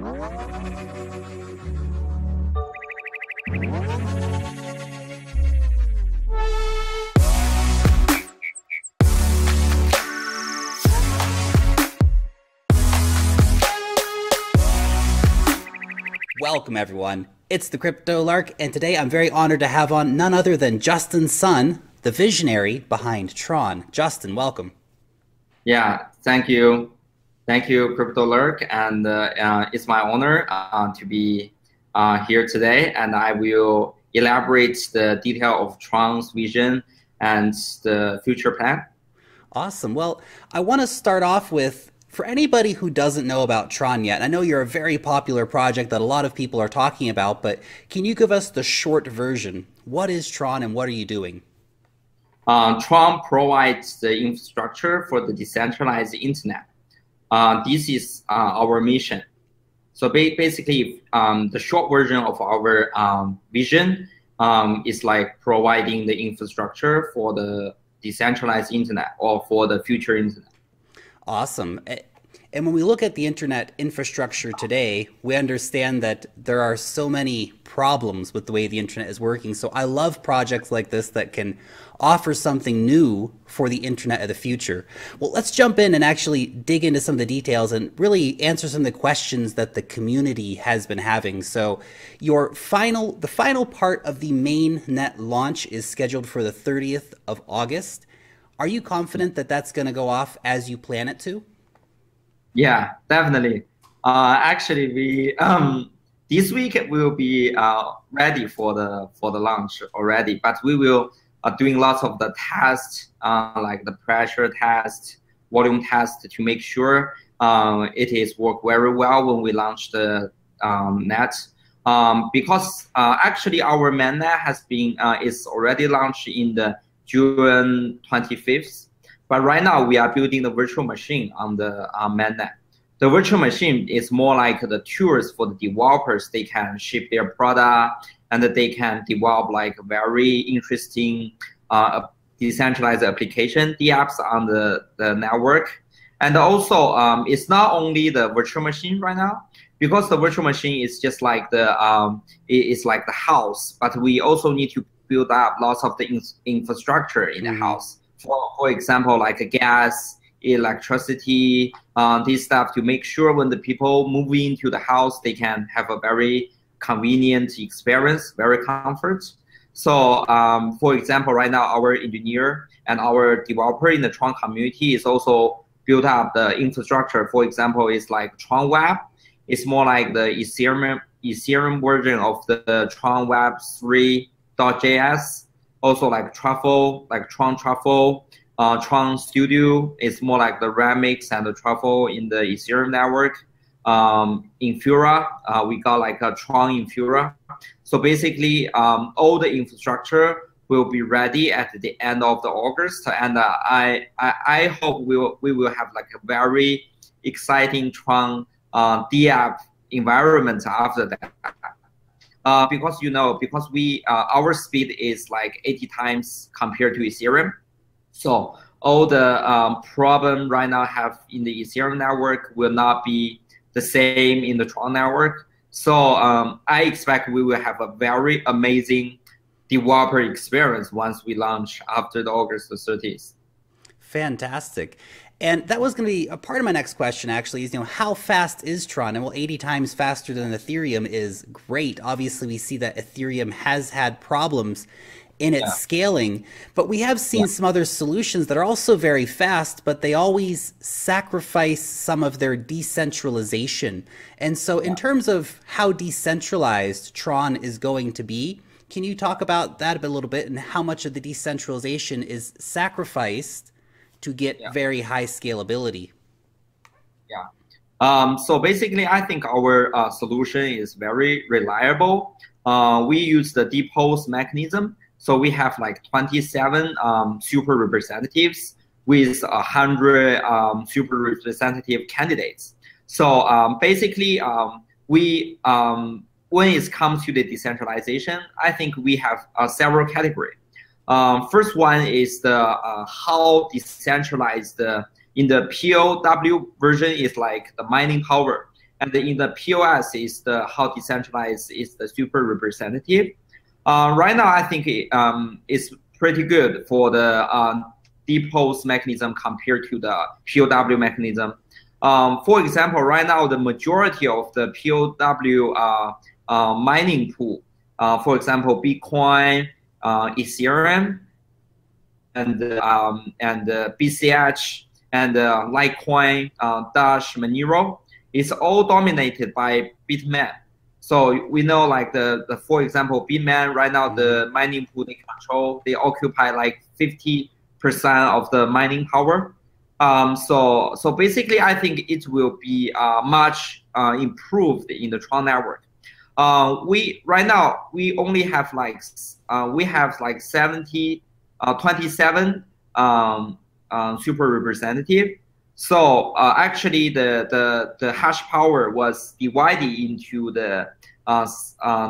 Welcome everyone, it's the Crypto Lark, and today I'm very honored to have on none other than Justin Sun, the visionary behind TRON. Justin, welcome. Yeah, thank you. Thank you, Crypto Lark, and it's my honor to be here today, and I will elaborate the detail of TRON's vision and the future plan. Awesome. Well, I want to start off with, for anybody who doesn't know about TRON yet, I know you're a very popular project that a lot of people are talking about, but can you give us the short version? What is TRON and what are you doing? TRON provides the infrastructure for the decentralized internet. This is our mission. So basically, the short version of our vision is like providing the infrastructure for the decentralized internet or for the future internet. Awesome. And when we look at the internet infrastructure today, we understand that there are so many problems with the way the internet is working. So I love projects like this that can offer something new for the internet of the future. Well, let's jump in and actually dig into some of the details and really answer some of the questions that the community has been having. So the final part of the Mainnet launch is scheduled for the 30th of August. Are you confident that that's going to go off as you plan it to? Yeah, definitely. Actually, we this week we will be ready for the launch already, but we will doing lots of the tests, like the pressure test, volume test, to make sure it is work very well when we launch the net. Because actually our mainnet has been is already launched in the June 25th, but right now we are building the virtual machine on the mainnet. The virtual machine is more like the tools for the developers. They can ship their product and they can develop like very interesting decentralized application, DApps on the network. And also, it's not only the virtual machine right now, because the virtual machine is just like the it's like the house, but we also need to build up lots of the infrastructure in the house. For example, like gas, electricity, this stuff, to make sure when the people move into the house, they can have a very convenient experience, very comfort. So for example, right now our engineer and our developer in the TRON community is also built up the infrastructure. For example, it's like TRON Web. It's more like the Ethereum version of the TRON Web 3.js. Also like Truffle, like TRON Truffle, TRON Studio is more like the Remix and the Truffle in the Ethereum network. Infura, we got like a TRON Infura. So basically, all the infrastructure will be ready at the end of the August, and I hope we will have like a very exciting TRON DApp environment after that. Because because our speed is like 80 times compared to Ethereum. So all the problem right now have in the Ethereum network will not be the same in the TRON network. So I expect we will have a very amazing developer experience once we launch after the August 30th. Fantastic. And that was going to be a part of my next question, actually, is, how fast is TRON? And well, 80 times faster than Ethereum is great. Obviously, we see that Ethereum has had problems in its scaling, but we have seen some other solutions that are also very fast, but they always sacrifice some of their decentralization. And so in terms of how decentralized TRON is going to be, can you talk about that a little bit and how much of the decentralization is sacrificed to get very high scalability? So basically, I think our solution is very reliable. We use the depose mechanism. So we have like 27 super representatives with 100 super representative candidates. So basically, when it comes to the decentralization, I think we have several categories. First one is the how decentralized in the POW version is like the mining power. and in the POS is the how decentralized is the super representative. Right now, I think it's pretty good for the depose mechanism compared to the POW mechanism. For example, right now the majority of the POW mining pool, for example, Bitcoin, Ethereum, and BCH, and Litecoin, Dash, Monero, is all dominated by Bitmain. So we know, like for example, Bitmain right now, the mining pool they control, they occupy like 50% of the mining power. So basically, I think it will be much improved in the Tron network. Right now we only have like 27 super representative. So actually, the hash power was divided into the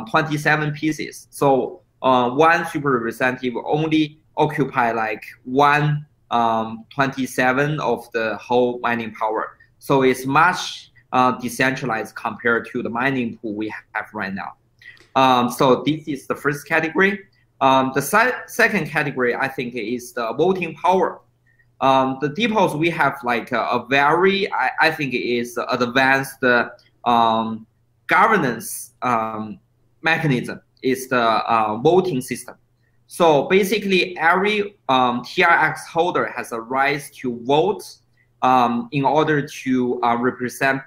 27 pieces. So one super representative only occupy like 1/27 of the whole mining power. So it's much decentralized compared to the mining pool we have right now. So this is the first category. The second category, I think, is the voting power. The depots we have like a very, I think, is advanced governance mechanism. Is the voting system. So basically, every TRX holder has a right to vote in order to represent,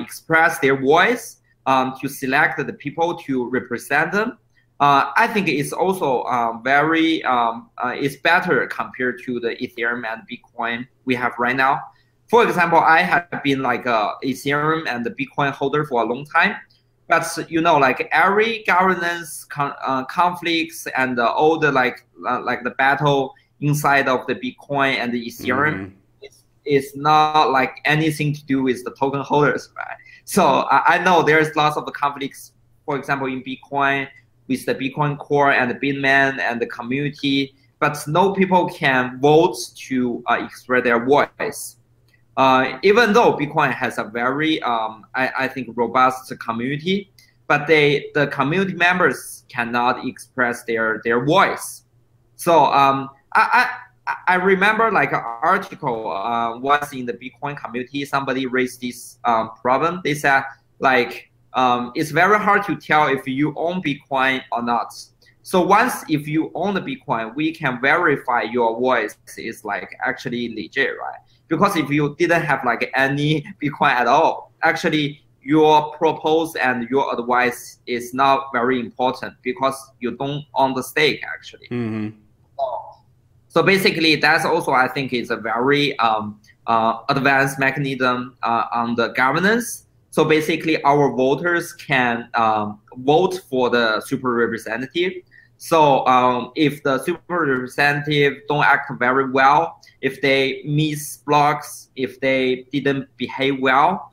express their voice, to select the people to represent them. I think it's also very, it's better compared to the Ethereum and Bitcoin we have right now. For example, I have been like a Ethereum and the Bitcoin holder for a long time. But like every governance conflicts and all the like the battle inside of the Bitcoin and the Ethereum is not like anything to do with the token holders, right? So I know there's lots of the conflicts, for example, in Bitcoin with the Bitcoin core and the Bitmain and the community, but no people can vote to express their voice. Even though Bitcoin has a very, I think, robust community, but the community members cannot express their voice. So I remember like an article once in the Bitcoin community, somebody raised this problem. They said like it's very hard to tell if you own Bitcoin or not. So once if you own the Bitcoin, we can verify your voice is like actually legit, right? Because if you didn't have like any Bitcoin at all, actually your proposal and your advice is not very important because you don't own the stake actually. So basically, that's also, I think, is a very advanced mechanism on the governance. So basically, our voters can vote for the super representative. So if the super representative don't act very well, if they miss blocks, if they didn't behave well,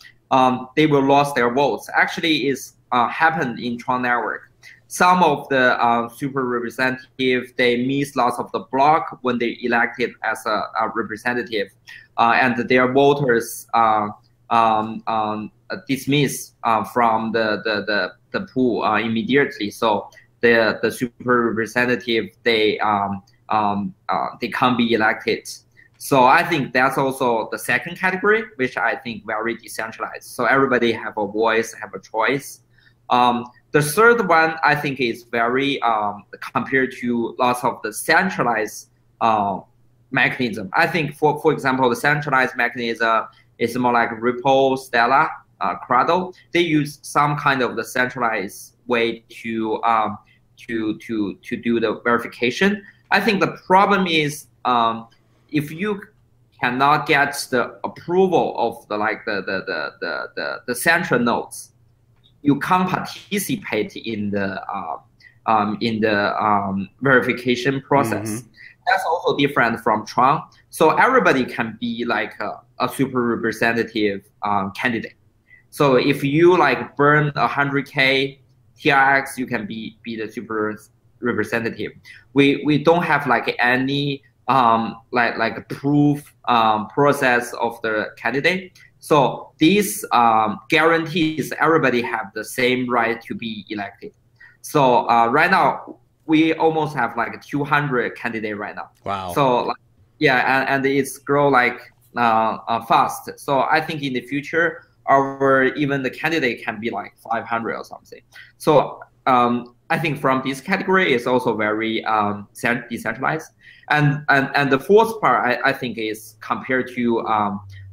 they will lose their votes. Actually, it's happened in Tron network. Some of the super representative, they miss lots of the block when they elected as a representative, and their voters dismiss from the pool immediately. So the super representative, they can't be elected. So I think that's also the second category, which I think very decentralized. So everybody have a voice, have a choice. The third one, I think, is very compared to lots of the centralized mechanism. I think, for example, the centralized mechanism is more like Ripple, Stellar, Cradle. They use some kind of the centralized way to do the verification. I think the problem is if you cannot get the approval of the central nodes, you can't participate in the verification process. That's also different from Tron. So everybody can be like a super representative candidate. So if you like burn 100K TRX, you can be the super representative. We don't have like any like proof process of the candidate. So this guarantees everybody have the same right to be elected. So right now we almost have like 200 candidates right now. Wow. So like, yeah, and it's grow like fast. So I think in the future, even the candidate can be like 500 or something. So I think from this category is also very decentralized. And the fourth part I think is compared to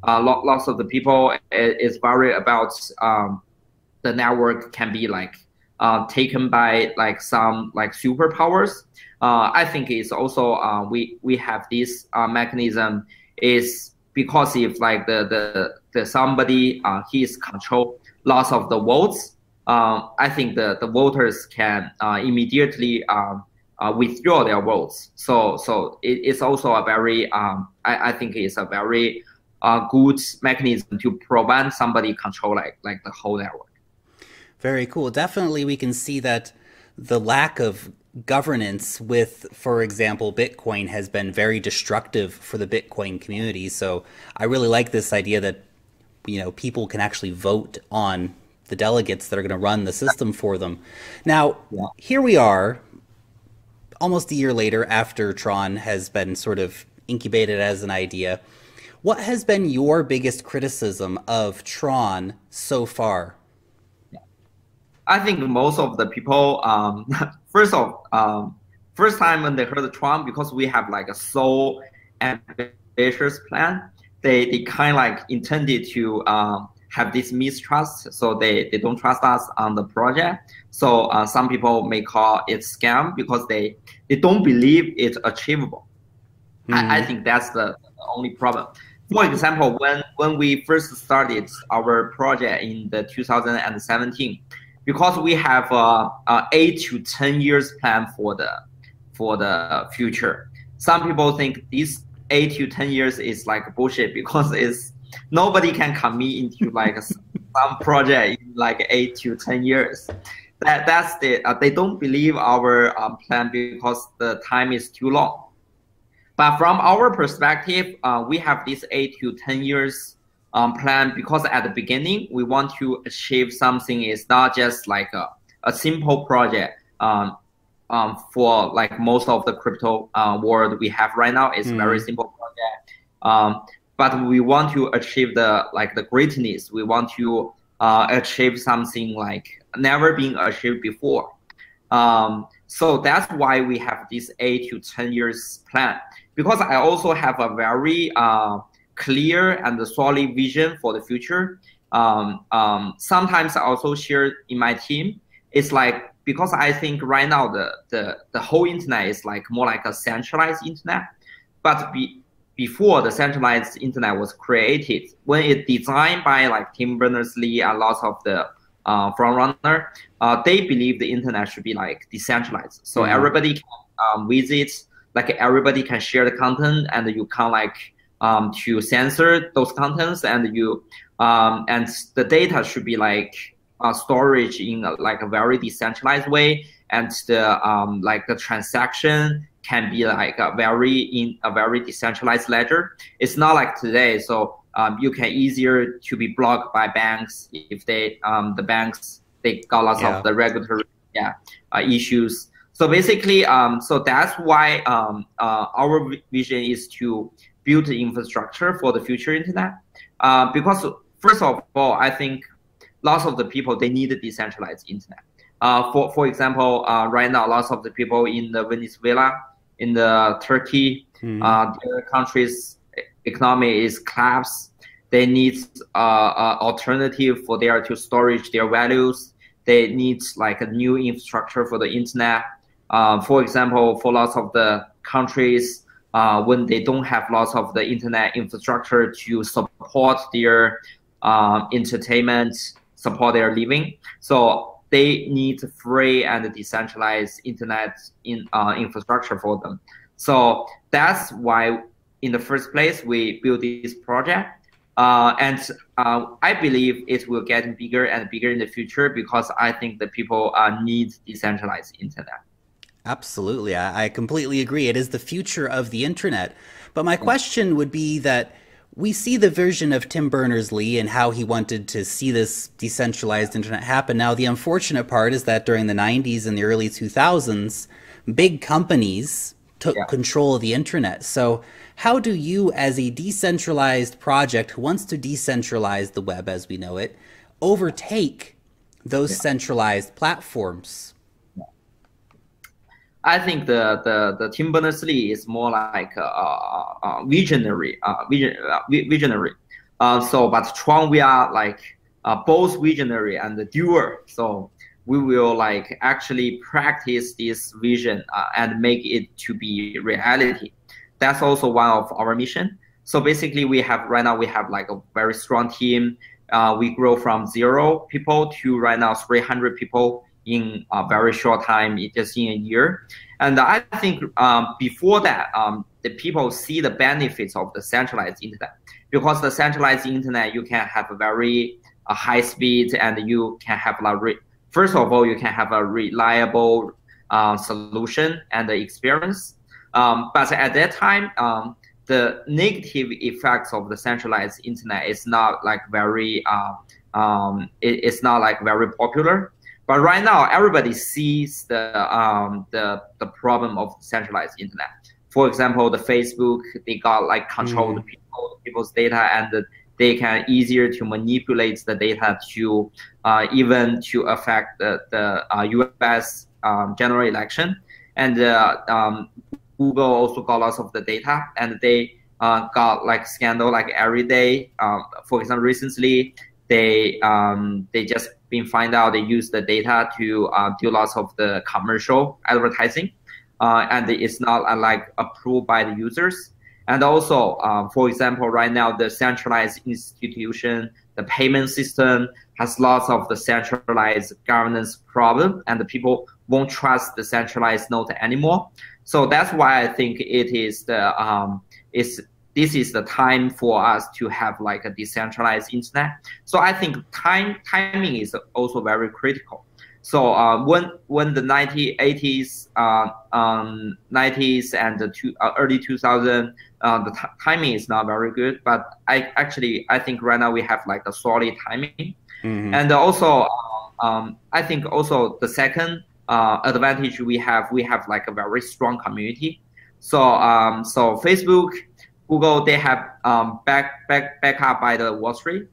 lots of the people is worried about the network can be like taken by like some like superpowers. I think it's also we have this mechanism is because if like the somebody he's control lots of the votes, I think the voters can immediately withdraw their votes. So it's also a very I think it's a very good mechanism to prevent somebody control like the whole network. Very cool. Definitely, we can see that the lack of governance with, for example, Bitcoin has been very destructive for the Bitcoin community. So I really like this idea that, you know, people can actually vote on the delegates that are going to run the system for them. Now, here we are, almost a year later after Tron has been sort of incubated as an idea. What has been your biggest criticism of Tron so far? I think most of the people, first time when they heard the Tron, because we have like a so ambitious plan, they kind of like intended to have this mistrust, so they don't trust us on the project. So some people may call it scam because they don't believe it's achievable. I think that's the only problem. For example, when we first started our project in the 2017, because we have a 8 to 10 years plan for the future. Some people think this 8 to 10 years is like bullshit because it's nobody can commit into like some project in like 8 to 10 years. That's they don't believe our plan because the time is too long. But from our perspective, we have this 8 to 10 years plan because at the beginning we want to achieve something is not just like a simple project for like most of the crypto world we have right now. It's a very simple project, but we want to achieve the greatness. We want to achieve something like never been achieved before. So that's why we have this 8 to 10 years plan, because I also have a very clear and solid vision for the future. Sometimes I also share in my team. It's like, because I think right now the whole internet is like more like a centralized internet, but before the centralized internet was created, when it designed by like Tim Berners-Lee and lots of the frontrunner, they believe the internet should be like decentralized, so everybody can visit, like everybody can share the content, and you can like to censor those contents, and you and the data should be like storage in like a very decentralized way, and the like the transaction can be like in a very decentralized ledger. It's not like today, so you can easier to be blocked by banks if they the banks they got lots of the regulatory issues. So basically, so that's why our vision is to build the infrastructure for the future internet. Because first of all, I think lots of the people, they need a decentralized internet. For example, right now, lots of the people in the Venezuela, in the Turkey, their country's economy is collapsed. They need alternative for there to storage their values. They need like a new infrastructure for the internet. For example, for lots of the countries, when they don't have lots of the internet infrastructure to support their entertainment, support their living, so they need free and decentralized internet infrastructure for them. So that's why, in the first place, we built this project. And I believe it will get bigger and bigger in the future, because I think the people need decentralized internet. Absolutely. I completely agree. It is the future of the internet. But my question would be that We see the version of Tim Berners-Lee and how he wanted to see this decentralized internet happen. Now, the unfortunate part is that during the 90s and the early 2000s, big companies took control of the internet. So how do you, as a decentralized project who wants to decentralize the web as we know it, overtake those centralized platforms? I think the Tim Berners-Lee is more like visionary. But TRON, we are like both visionary and the doer. So we will like actually practice this vision and make it to be reality. That's also one of our mission. So basically, right now we have like a very strong team. We grow from 0 people to right now 300 people in a very short time, just in a year. And I think before that, the people see the benefits of the centralized internet, because the centralized internet, you can have a very high speed, and you can have first of all, you can have a reliable solution and the experience. But at that time, the negative effects of the centralized internet is not like very it's not like very popular. But right now, everybody sees the problem of centralized internet. For example, the Facebook, they got like control the people's data, and they can easier to manipulate the data to even to affect the US general election. And Google also got lots of the data, and they got like scandal like every day. For example, recently they just been find out they use the data to do lots of the commercial advertising, and it's not like approved by the users. And also, for example, right now the centralized institution, the payment system has lots of the centralized governance problem, and the people won't trust the centralized node anymore. So that's why I think it is this is the time for us to have like a decentralized internet. So I think timing is also very critical. So when the 1980s, 90s and the early 2000s, the timing is not very good. But I think right now we have like a solid timing. And also I think also the second advantage we have like a very strong community. So so Facebook, Google, they have back up by the Wall Street,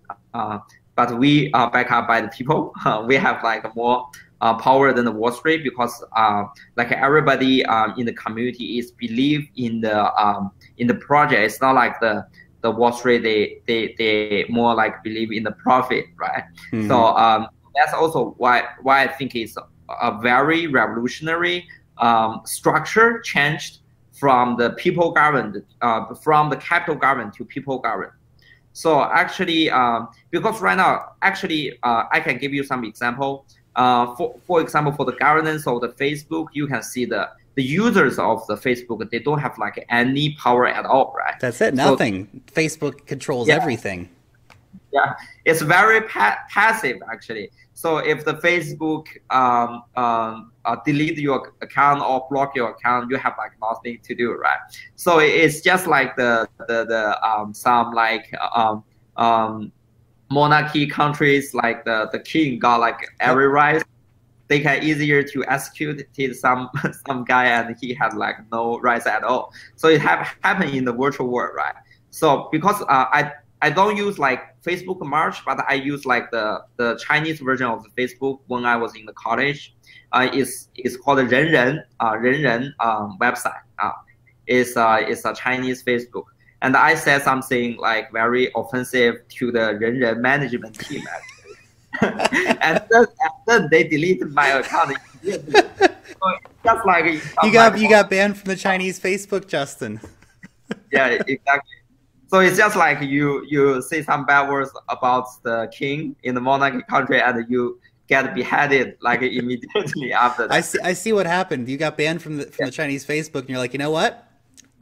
but we are back up by the people. We have like more power than the Wall Street, because like everybody in the community is believe in the project. It's not like the Wall Street, they more like believe in the profit, right? So that's also why I think it's a very revolutionary structure changed from the people governed, from the capital government to people governed. So actually, because right now, actually, I can give you some example. For example, for the governance of the Facebook, you can see the users of the Facebook, they don't have like any power at all, right? That's it, nothing. So, Facebook controls everything. Yeah, it's very passive actually. So if the Facebook delete your account or block your account, you have like nothing to do, right? So it's just like some like monarchy countries, like the king got like every right. They can easier to execute some guy, and he had like no rights at all. So it happened in the virtual world, right? So because I don't use like Facebook much, but I use like the Chinese version of the Facebook when I was in the college. It's called the Renren website. It's a Chinese Facebook, and I said something like very offensive to the Renren management team actually. and then they deleted my account. So just like you got banned from the Chinese Facebook, Justin. Yeah, exactly. So it's just like you say some bad words about the king in the monarchy country, and you get beheaded like immediately after that. I see what happened. You got banned from the Chinese Facebook, and you're like, you know what?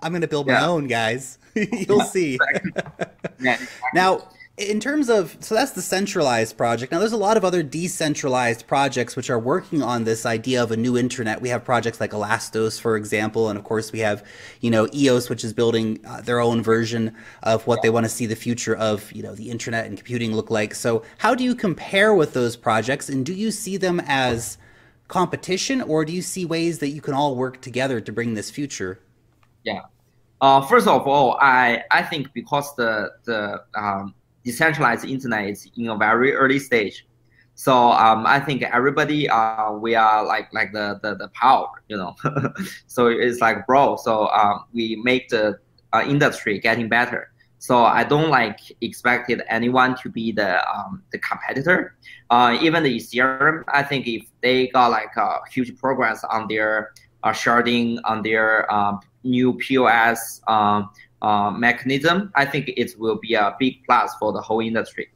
I'm gonna build my own, guys. You'll see. Exactly. Now, In terms of, so that's the centralized project. Now, there's a lot of other decentralized projects which are working on this idea of a new internet. We have projects like Elastos, for example, and of course we have, EOS, which is building their own version of what they want to see the future of, the internet and computing look like. So how do you compare with those projects, and do you see them as competition, or do you see ways that you can all work together to bring this future? Yeah. First of all, I think because the decentralized internet is in a very early stage, so I think everybody we are like the power, so it's like bro. So we make the industry getting better. So I don't expected anyone to be the competitor. Even the Ethereum, I think if they got huge progress on their sharding, on their new POS mechanism, I think it will be a big plus for the whole industry.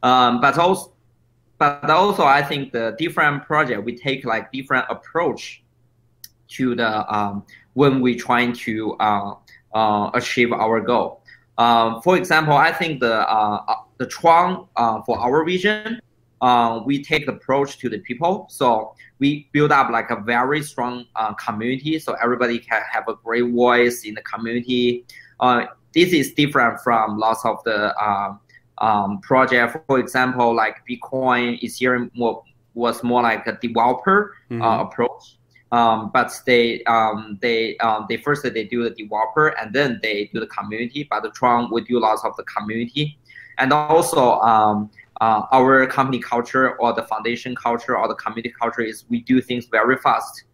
But also I think the different project, we take different approach to the when we trying to achieve our goal. For example, I think the TRON for our vision, we take the approach to the people. So we build up a very strong community, so everybody can have a great voice in the community. This is different from lots of the project. For example, Bitcoin, Ethereum was more like a developer approach. But they first they do the developer and then they do the community. But the TRON would do lots of the community, and also our company culture or the foundation culture or the community culture is we do things very fast.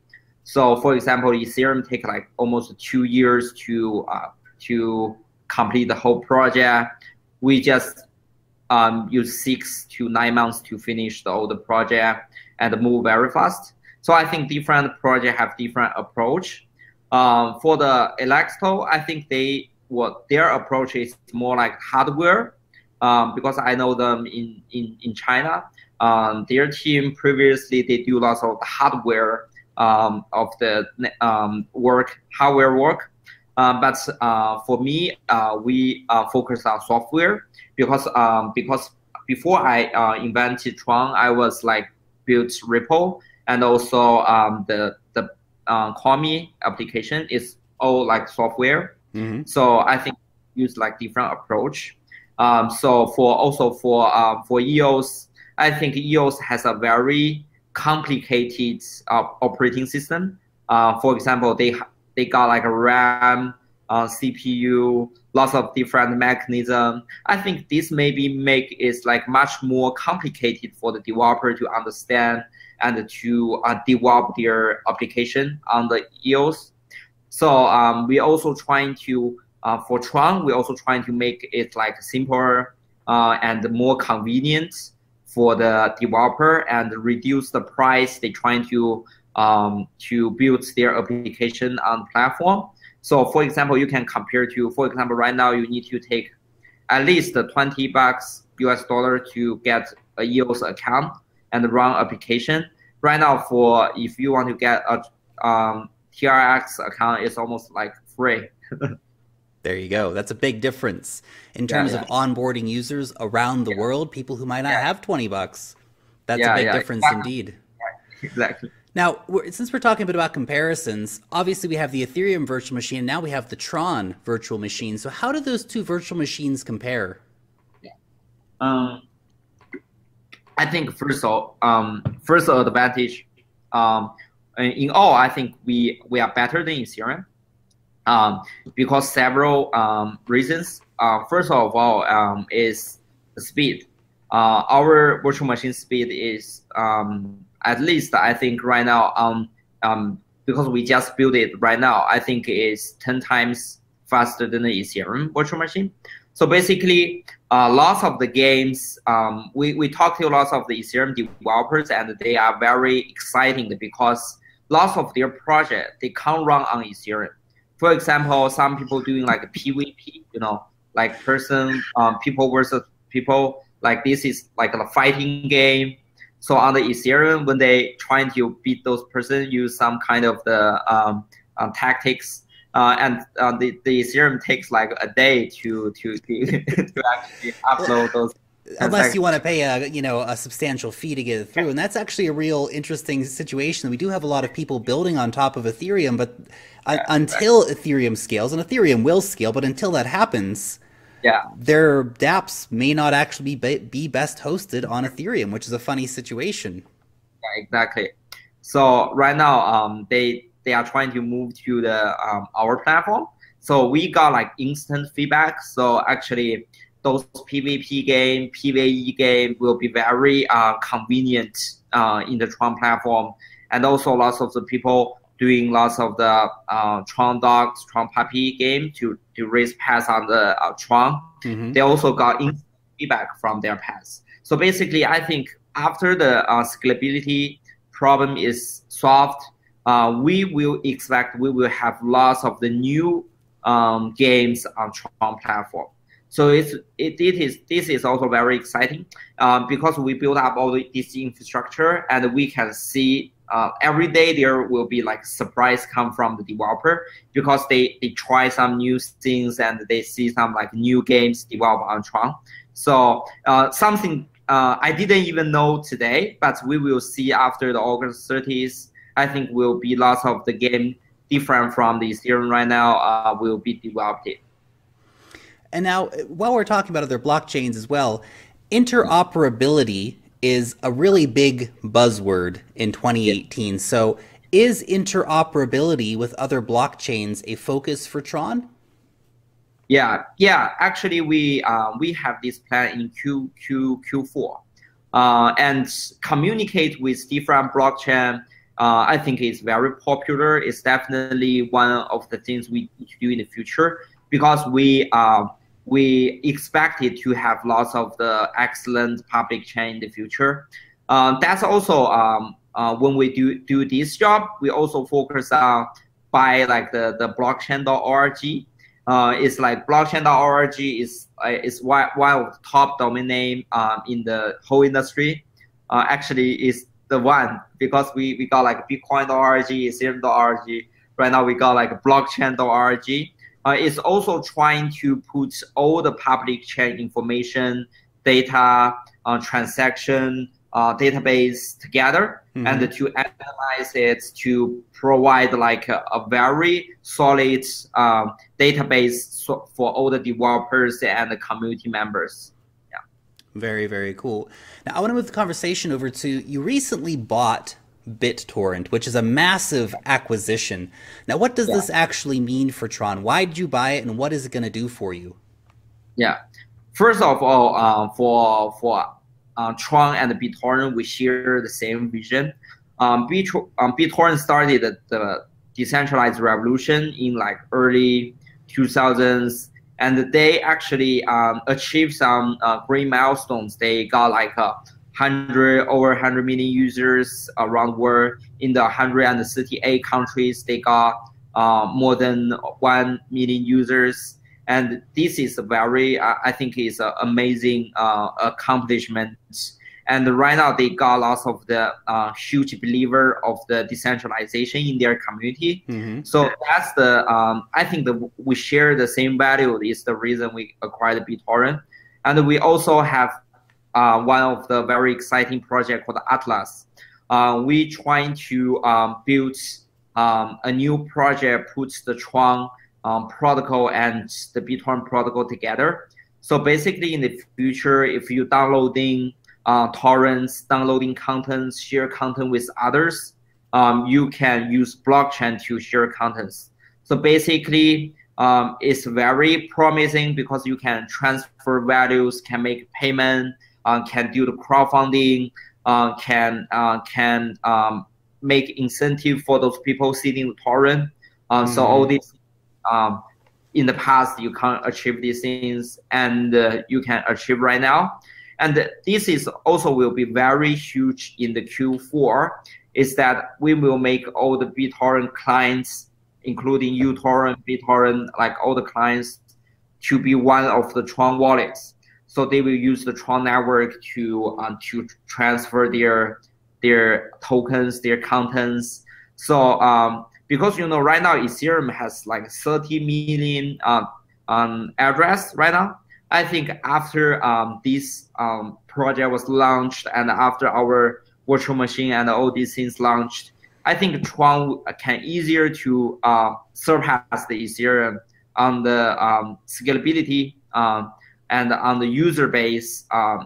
So for example, Ethereum take almost 2 years to complete the whole project. We just use 6 to 9 months to finish the whole project and move very fast. So I think different projects have different approach. For the Electro, I think their approach is more like hardware. Because I know them in China. Their team previously, they do lots of hardware of the hardware work. But for me, we focus on software because before I invented TRON, I was built Ripple, and also the Call Me application is all software. So I think use different approach. So for EOS, I think EOS has a very complicated operating system. For example, they got a RAM, CPU, lots of different mechanisms. I think this maybe make it much more complicated for the developer to understand and to develop their application on the EOS. So we also trying to for TRON, we're also trying to make it simpler and more convenient for the developer and reduce the price they're trying to build their application on platform. So for example, you can compare to, for example, right now you need to take at least $20 US to get a EOS account and run application. Right now, if you want to get a TRX account, it's almost free. There you go. That's a big difference in terms of onboarding users around the world, people who might not have $20. That's a big difference indeed. Exactly. Now, since we're talking a bit about comparisons, obviously we have the Ethereum virtual machine, and now we have the TRON virtual machine. So how do those two virtual machines compare? I think first advantage, in all, I think we are better than Ethereum. Because several reasons. First of all, is the speed. Our virtual machine speed is at least I think right now because we just built it right now, I think it is 10 times faster than the Ethereum virtual machine. So basically, lots of the games we talked to lots of the Ethereum developers, and they are very exciting because lots of their project they can't run on Ethereum. For example, some people doing PvP, people versus people. This is a fighting game. So on the Ethereum, when they trying to beat those person, use some kind of the tactics. the Ethereum takes like a day to to actually upload those unless you transactions. want to pay a substantial fee to get it through. And that's actually a real interesting situation. We do have a lot of people building on top of Ethereum, but until Ethereum scales, and Ethereum will scale, but until that happens, Yeah, their dApps may not actually be best hosted on Ethereum, which is a funny situation. yeah, exactly. So right now, they are trying to move to the our platform. So we got like instant feedback. So actually, those PvP game, PvE game will be very convenient in the Tron platform, and also lots of the people doing lots of the Tron dogs, Tron puppy game to raise pets on the Tron. Mm-hmm. They also got instant feedback from their pets. So basically, I think after the scalability problem is solved, we will have lots of the new games on Tron platform. So this is also very exciting because we build up all this infrastructure, and we can see every day there will be like surprise come from the developer because they try some new things and they see some like new games develop on Tron. So something I didn't even know today, but we will see after the August 30th. I think will be lots of the game different from the Ethereum right now will be developed. And now, while we're talking about other blockchains as well, interoperability is a really big buzzword in 2018. Yeah. So is interoperability with other blockchains a focus for Tron? Yeah. Actually, we have this plan in Q4, and communicate with different blockchain. I think it's very popular. It's definitely one of the things we need to do in the future because we expected to have lots of the excellent public chain in the future. That's also when we do this job, we also focus on by like the blockchain.org. It's like blockchain.org is one of the top domain name in the whole industry. Actually, is the one because we got like Bitcoin.org, Ethereum.org. Right now we got like blockchain.org. It's also trying to put all the public chain information, data, transaction, database together, mm-hmm. and to analyze it to provide like a very solid database for all the developers and the community members. Yeah. Very, very cool. Now I want to move the conversation over to, you recently bought BitTorrent, which is a massive acquisition. Now, what does this actually mean for Tron? Why did you buy it, and what is it going to do for you? Yeah, first of all, for Tron and BitTorrent, we share the same vision. BitTorrent started the decentralized revolution in like early 2000s, and they actually achieved some great milestones. They got like over 100 million users around the world. In the 138 countries, they got more than 1 million users. And this is a very, I think is an amazing accomplishment. And right now they got lots of the huge believer of the decentralization in their community. Mm-hmm. So that's the, I think we share the same value is the reason we acquired BitTorrent. And we also have one of the very exciting project called Atlas. We trying to build a new project, puts the Tron protocol and the BitTorrent protocol together. So basically in the future, if you downloading torrents, downloading contents, share content with others, you can use blockchain to share contents. So basically, it's very promising because you can transfer values, can make payment, can do the crowdfunding, can make incentive for those people seeding the torrent. So all these, in the past you can't achieve these things, and you can achieve right now. And this is also will be very huge in the Q4. Is that we will make all the BitTorrent clients, including uTorrent, BitTorrent, like all the clients, to be one of the Tron wallets. So they will use the Tron network to transfer their tokens, their contents. So because right now Ethereum has like 30 million address right now. I think after this project was launched and after our virtual machine and all these things launched, I think TRON can easier to surpass the Ethereum on the scalability and on the user base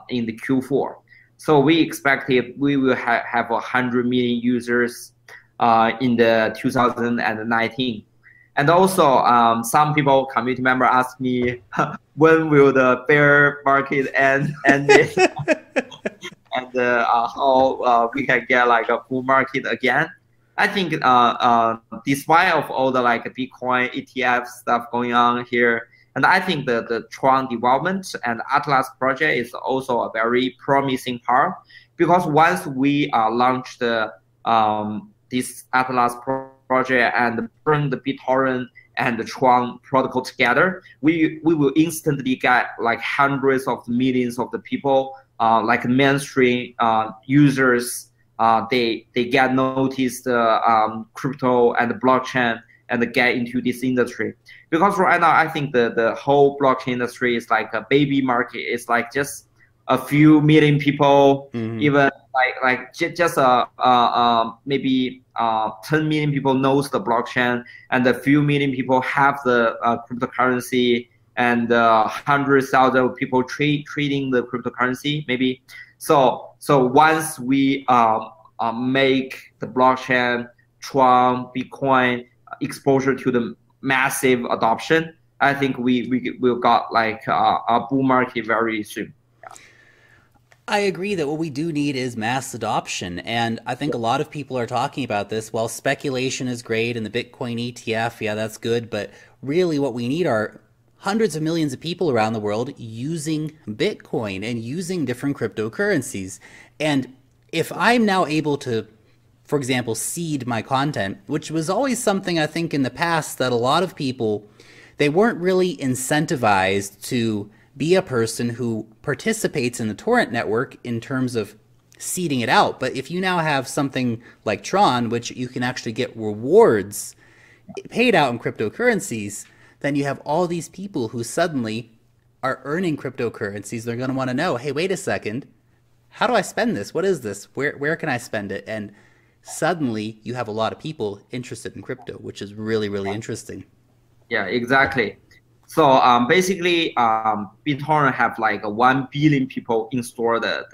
in the Q4. So we expect we will have 100 million users in the 2019. And also, some people, community member, ask me, when will the bear market end and how we can get like a bull market again. I think despite of all the like Bitcoin ETF stuff going on here, and I think the TRON development and Atlas project is also a very promising part, because once we launch the this Atlas project and bring the BitTorrent and the TRON protocol together, we will instantly get like hundreds of millions of the people, like mainstream users. They get noticed crypto and the blockchain and get into this industry. Because right now, I think the whole blockchain industry is like a baby market. It's like just a few million people, even like just maybe 10 million people knows the blockchain, and a few million people have the cryptocurrency, and 100,000 people trading the cryptocurrency maybe. So once we make the blockchain, TRON, Bitcoin exposure to the massive adoption, I think we will got like a bull market very soon. I agree that what we do need is mass adoption, and I think a lot of people are talking about this. While speculation is great and the Bitcoin ETF, yeah, that's good, but really what we need are hundreds of millions of people around the world using Bitcoin and using different cryptocurrencies. And if I'm now able to, for example, seed my content, which was always something I think in the past that a lot of people, they weren't really incentivized to be a person who participates in the torrent network in terms of seeding it out. But if you now have something like TRON, which you can actually get rewards paid out in cryptocurrencies, then you have all these people who suddenly are earning cryptocurrencies. They're going to want to know, hey, wait a second, how do I spend this? What is this? Where can I spend it? And suddenly you have a lot of people interested in crypto, which is really, really interesting. Yeah, exactly. So basically, BitTorrent have like 1 billion people install the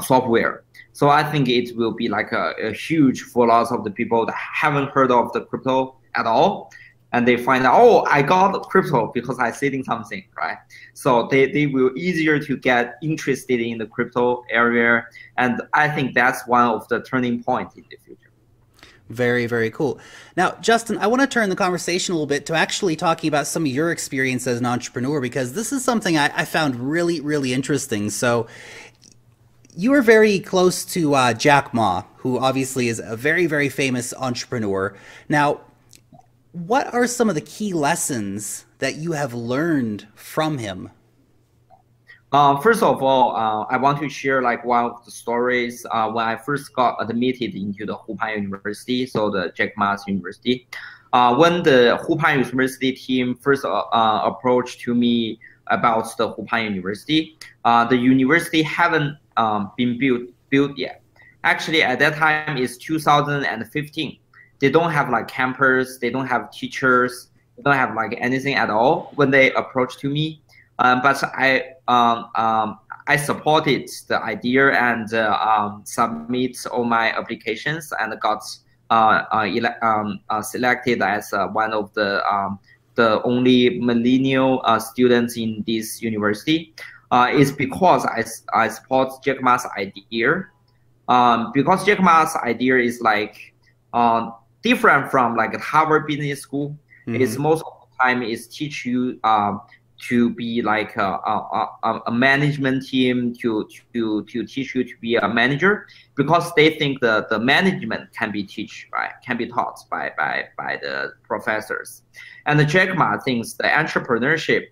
software. So I think it will be like a huge for lots of the people that haven't heard of the crypto at all, and they find out, oh, I got crypto because I seeding something, right? So they will easier to get interested in the crypto area, and I think that's one of the turning points in the future. Very, very cool. Now, Justin, I want to turn the conversation a little bit to actually talking about some of your experience as an entrepreneur, because this is something I found really, really interesting. So you are very close to Jack Ma, who obviously is a very, very famous entrepreneur. Now, what are some of the key lessons that you have learned from him? First of all, I want to share like one of the stories when I first got admitted into the Hupan University, so the Jack Ma's university. When the Hupan University team first approached to me about the Hupan University, the university haven't been built yet. Actually, at that time, it's 2015. They don't have like campus, they don't have teachers, they don't have like anything at all when they approached to me. But I supported the idea and submit all my applications and got selected as one of the only millennial students in this university. Is because I support Jack Ma's idea. Because Jack Ma's idea is like different from like Harvard Business School. It's most of the time is teach you to be like a management team, to teach you to be a manager, because they think the management can be can be taught by the professors. And the Jack Ma thinks the entrepreneurship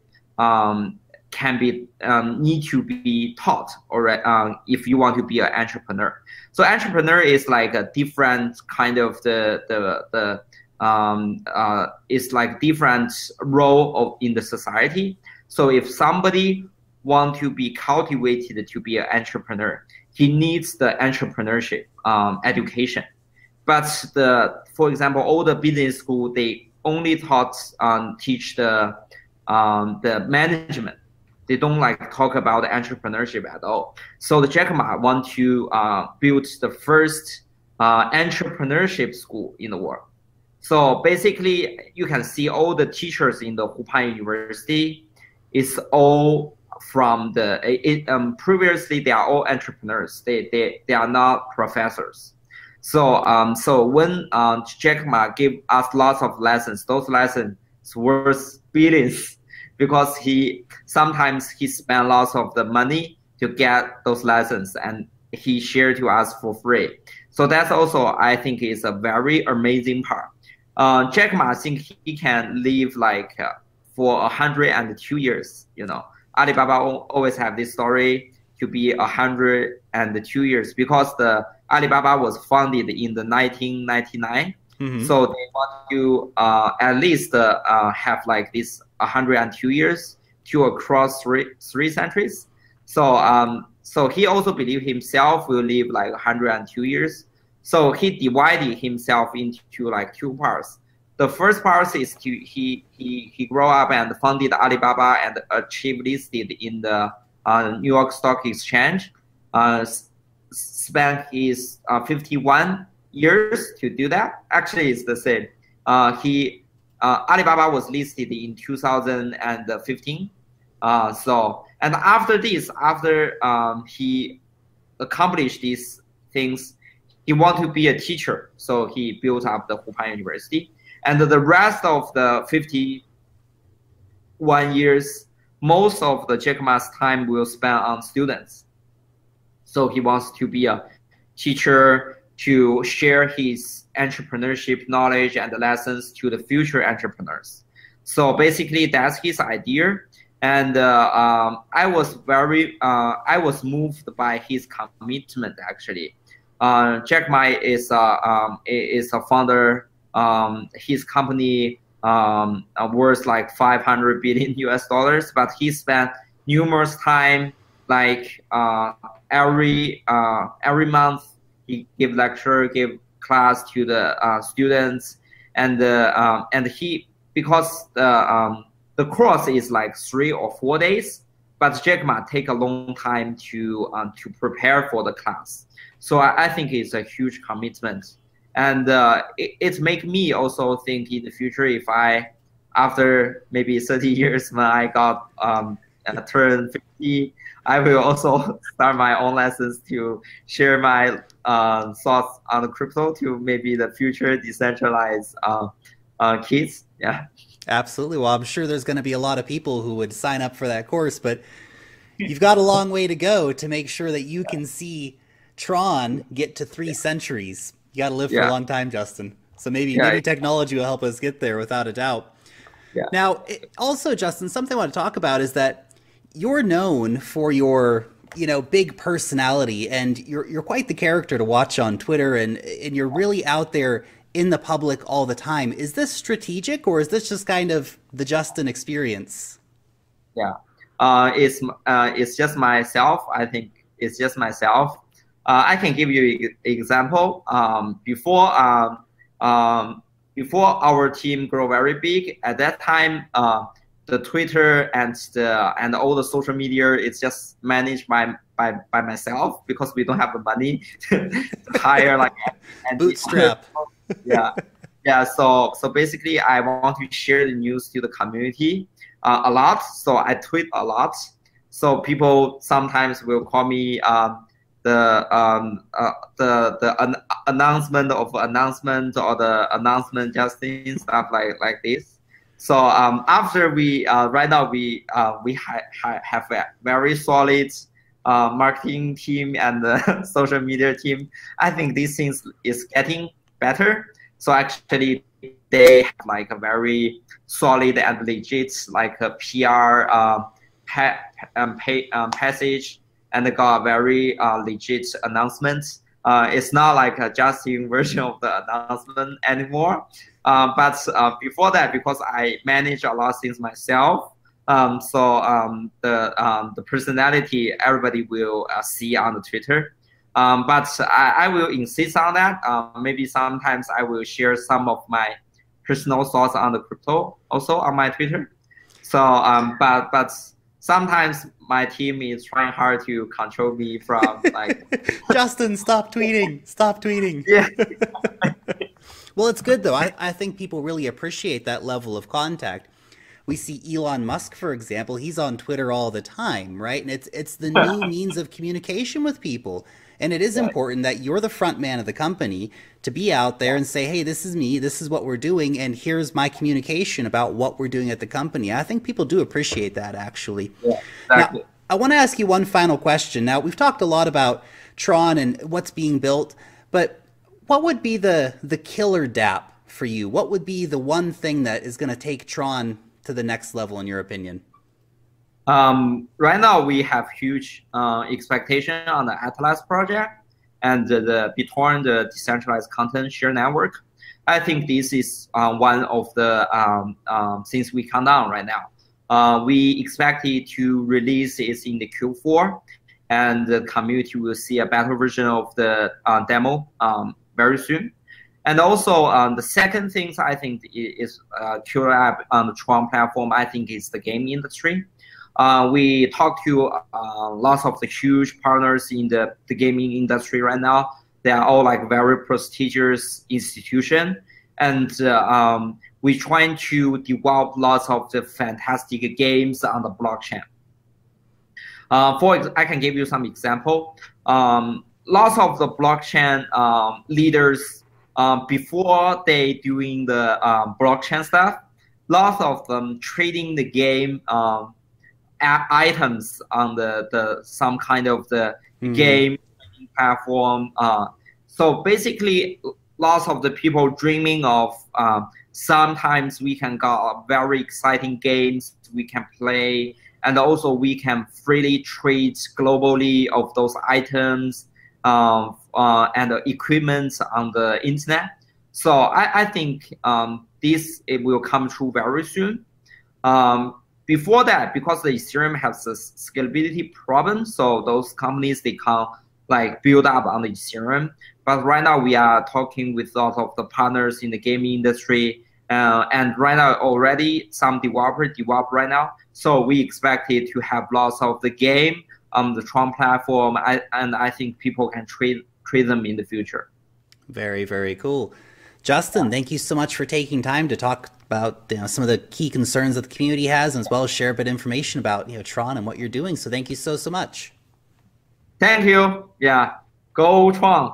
can be need to be taught, or if you want to be an entrepreneur. So entrepreneur is like a different kind of it's like different role in the society. So if somebody want to be cultivated to be an entrepreneur, he needs the entrepreneurship education. But for example, all the business school, they only teach the management. They don't like talk about entrepreneurship at all. So the Jack Ma want to build the first entrepreneurship school in the world. So basically, you can see all the teachers in the Wuhan University is all from previously they are all entrepreneurs. They are not professors. So when Jack Ma give us lots of lessons, those lessons worth billions, because sometimes he spent lots of the money to get those lessons, and he shared to us for free. So that's also, I think, is a very amazing part. Jack Ma, I think he can live like for 102 years. Alibaba always have this story to be 102 years, because the Alibaba was founded in the 1999. Mm-hmm. So they want to at least have like this 102 years to across three centuries. So he also believed himself will live like 102 years. So he divided himself into like two parts. The first part is he grew up and founded Alibaba and achieved listed in the New York Stock Exchange. Spent his 51 years to do that. Actually, it's the same. Alibaba was listed in 2015. And after this, he accomplished these things, he wanted to be a teacher. So he built up the Wuhan University. And the rest of the 51 years, most of the Jack Ma's time will spend on students. So he wants to be a teacher to share his entrepreneurship knowledge and lessons to the future entrepreneurs. So basically, that's his idea. And I was moved by his commitment. Actually, Jack Ma is a founder. His company worth like $500 billion US, but he spent numerous time, like every month he give lecture, give class to the students, and he, because the course is like 3 or 4 days, but Jack Ma take a long time to prepare for the class. So I think it's a huge commitment. And it make me also think in the future, if after maybe 30 years when I got turned 50, I will also start my own lessons to share my thoughts on the crypto to maybe the future decentralized kids. Yeah. Absolutely. Well, I'm sure there's going to be a lot of people who would sign up for that course, but you've got a long way to go to make sure that you can see TRON get to 3 centuries. You got to live for a long time, Justin. So maybe technology will help us get there without a doubt. Yeah. Now, also, Justin, something I want to talk about is that you're known for your, big personality, and you're quite the character to watch on Twitter, and you're really out there in the public all the time. Is this strategic, or is this just kind of the Justin experience? Yeah, it's just myself. I think it's just myself. I can give you an example. Before our team grow very big, at that time, the Twitter and all the social media is just managed by myself, because we don't have the money to hire like bootstrap. Yeah. So basically, I want to share the news to the community a lot. So I tweet a lot. So people sometimes will call me the announcement of announcement, or the announcement Justin, stuff like this. So after right now we have a very solid marketing team and social media team. I think these things is getting better. So actually they have like a very solid and legit like a PR passage and got a very legit announcement. It's not like a Justin version of the announcement anymore. But before that, because I manage a lot of things myself, the personality everybody will see on the Twitter. But I will insist on that. Maybe sometimes I will share some of my personal thoughts on the crypto also on my Twitter. So, but sometimes my team is trying hard to control me from like. Justin, stop tweeting. Stop tweeting. Yeah. Well, it's good though. I think people really appreciate that level of contact. We see Elon Musk, for example, he's on Twitter all the time, right? And it's the new means of communication with people. And it is important that you're the front man of the company to be out there and say, hey, this is me, this is what we're doing, and here's my communication about what we're doing at the company. I think people do appreciate that, actually. Yeah, exactly. Now, I want to ask you one final question. Now, we've talked a lot about Tron and what's being built, but what would be the killer dApp for you? What would be the one thing that is going to take Tron to the next level, in your opinion? Right now, we have huge expectation on the Atlas project and the BitTorrent, the decentralized content share network. I think this is one of the things we count on right now. We expect it to release it in the Q4, and the community will see a better version of the demo very soon. And also, the second thing I think is killer app on the Tron platform, I think, is the game industry. We talk to lots of the huge partners in the gaming industry right now. They are all like very prestigious institution, and we're trying to develop lots of the fantastic games on the blockchain. I can give you some example. Lots of the blockchain leaders, before they doing the blockchain stuff, lots of them trading the game items on the some kind of the game platform. So basically, lots of the people dreaming of sometimes we can got very exciting games we can play, and also we can freely trade globally of those items and equipment on the internet. So I think it will come true very soon. Before that, because the Ethereum has a scalability problem, so those companies, they can't like build up on the Ethereum. But right now we are talking with lots of the partners in the gaming industry, and right now already some developers develop right now. So we expect it to have lots of the game on the Tron platform, and I think people can trade them in the future. Very, very cool. Justin, thank you so much for taking time to talk about some of the key concerns that the community has, and as well as share a bit of information about Tron and what you're doing. So thank you so much. Thank you. Yeah, go Tron.